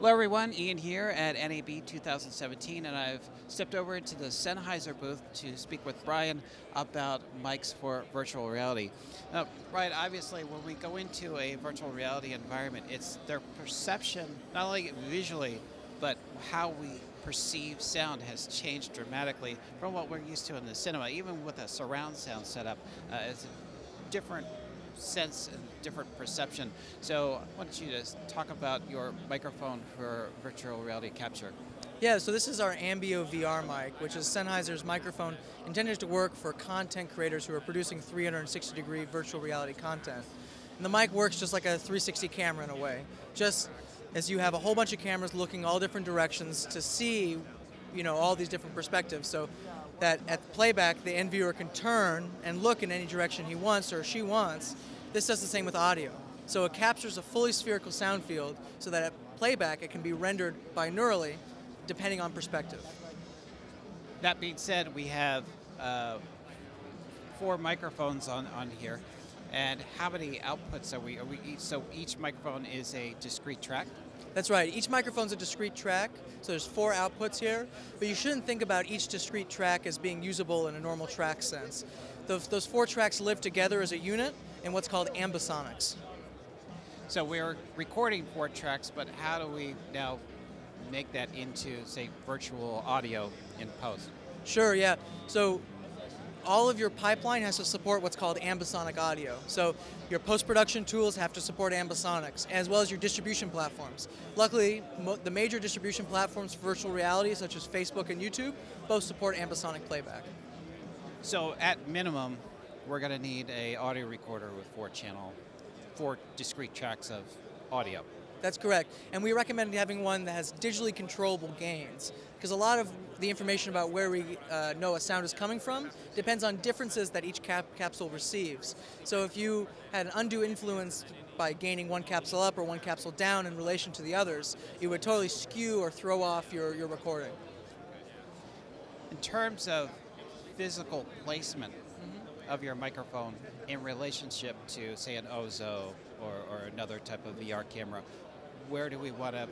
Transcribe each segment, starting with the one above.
Hello everyone, Ian here at NAB 2017, and I've stepped over into the Sennheiser booth to speak with Brian about mics for virtual reality. Now, Brian, obviously when we go into a virtual reality environment, it's their perception, not only visually, but how we perceive sound has changed dramatically from what we're used to in the cinema. Even with a surround sound setup, it's a different sense and different perception. So I want you to talk about your microphone for virtual reality capture. Yeah, so this is our AMBEO VR mic, which is Sennheiser's microphone intended to work for content creators who are producing 360-degree virtual reality content. And the mic works just like a 360 camera in a way. Just as you have a whole bunch of cameras looking all different directions to see, all these different perspectives. So that at playback, the end viewer can turn and look in any direction he wants or she wants. This does the same with audio. So it captures a fully spherical sound field so that at playback it can be rendered binaurally depending on perspective. That being said, we have 4 microphones on here. And how many outputs are we so each microphone is a discrete track? That's right. Each microphone's a discrete track, so there's 4 outputs here, but you shouldn't think about each discrete track as being usable in a normal track sense. Those 4 tracks live together as a unit in what's called ambisonics. So we're recording 4 tracks, but how do we now make that into, say, virtual audio in post? Sure, yeah. So all of your pipeline has to support what's called ambisonic audio. So your post-production tools have to support ambisonics, as well as your distribution platforms. Luckily, the major distribution platforms for virtual reality, such as Facebook and YouTube, both support ambisonic playback. So at minimum, we're going to need an audio recorder with 4 discrete tracks of audio. That's correct. And we recommend having one that has digitally controllable gains, because a lot of the information about where we know a sound is coming from depends on differences that each capsule receives. So if you had an undue influence by gaining one capsule up or one capsule down in relation to the others, it would totally skew or throw off your recording. In terms of physical placement of your microphone in relationship to, say, an Ozo or another type of VR camera, where do we want to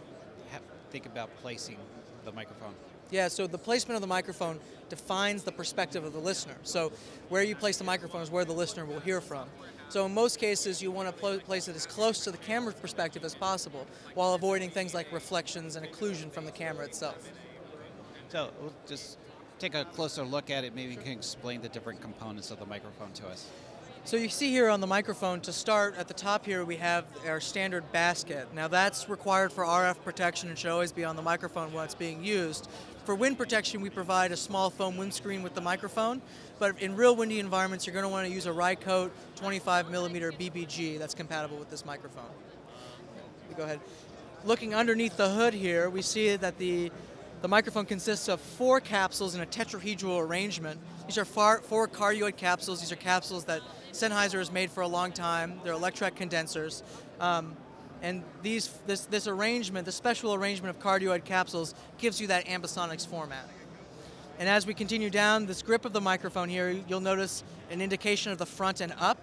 think about placing the microphone? Yeah, so the placement of the microphone defines the perspective of the listener. So where you place the microphone is where the listener will hear from. So in most cases, you want to place it as close to the camera's perspective as possible, while avoiding things like reflections and occlusion from the camera itself. So we'll just take a closer look at it. Maybe you can explain the different components of the microphone to us. So you see here on the microphone, to start at the top here, we have our standard basket. Now that's required for RF protection and should always be on the microphone when it's being used. For wind protection, we provide a small foam windscreen with the microphone, but in real windy environments, you're going to want to use a Rycote 25mm BBG that's compatible with this microphone. Go ahead. Looking underneath the hood here, we see that the microphone consists of 4 capsules in a tetrahedral arrangement. These are 4 cardioid capsules. These are capsules that Sennheiser has made for a long time. They're electret condensers. And this arrangement, the special arrangement of cardioid capsules, gives you that ambisonics format. And as we continue down this grip of the microphone here, you'll notice an indication of the front and up.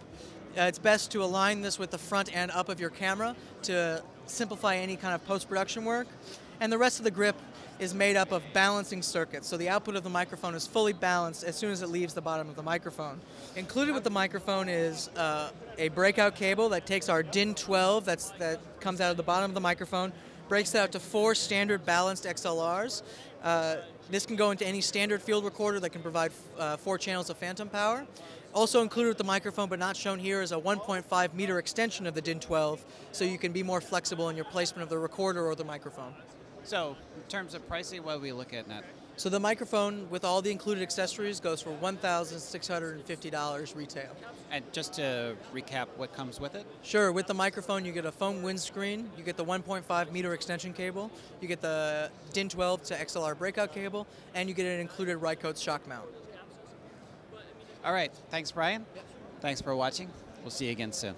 It's best to align this with the front and up of your camera to simplify any kind of post-production work. And the rest of the grip is made up of balancing circuits. So the output of the microphone is fully balanced as soon as it leaves the bottom of the microphone. Included with the microphone is a breakout cable that takes our DIN 12 that comes out of the bottom of the microphone, breaks it out to 4 standard balanced XLRs. This can go into any standard field recorder that can provide 4 channels of phantom power. Also included with the microphone, but not shown here, is a 1.5 meter extension of the DIN 12, so you can be more flexible in your placement of the recorder or the microphone. So in terms of pricing, what are we looking at now? So the microphone, with all the included accessories, goes for $1,650 retail. And just to recap, what comes with it? Sure, with the microphone you get a foam windscreen, you get the 1.5 meter extension cable, you get the DIN 12 to XLR breakout cable, and you get an included Rycote shock mount. All right, thanks Brian. Yep. Thanks for watching. We'll see you again soon.